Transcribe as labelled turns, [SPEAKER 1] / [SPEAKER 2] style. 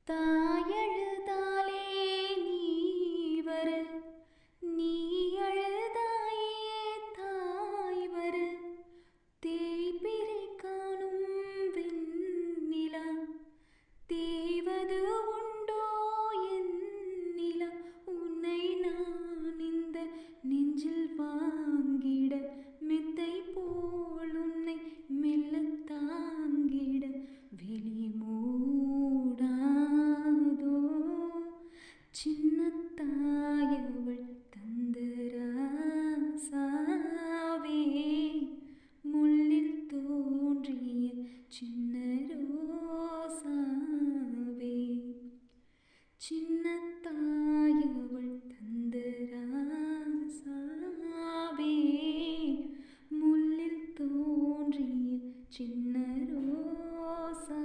[SPEAKER 1] தாயழுதாலே நீ வர, நீ அழுதாயே தாய் வர, தேய்பிறை காணும் வெண்ணிலா, தேவது உண்டோ என்னிலா, உன்னை நான் இந்த நெஞ்சில் வாங்கிட, மெத்தை போல் உன்னை மெல்ல தாங்கிட, வெளி மூடாதோ சின்ன தாயவள் தந்த ராசாவே, முள்ளில் தோன்றிய சின்ன ரோசாவே, சின்ன தாயவள் தந்த ராசாவே, முள்ளில் தோன்றிய சின்ன ரோசாவே.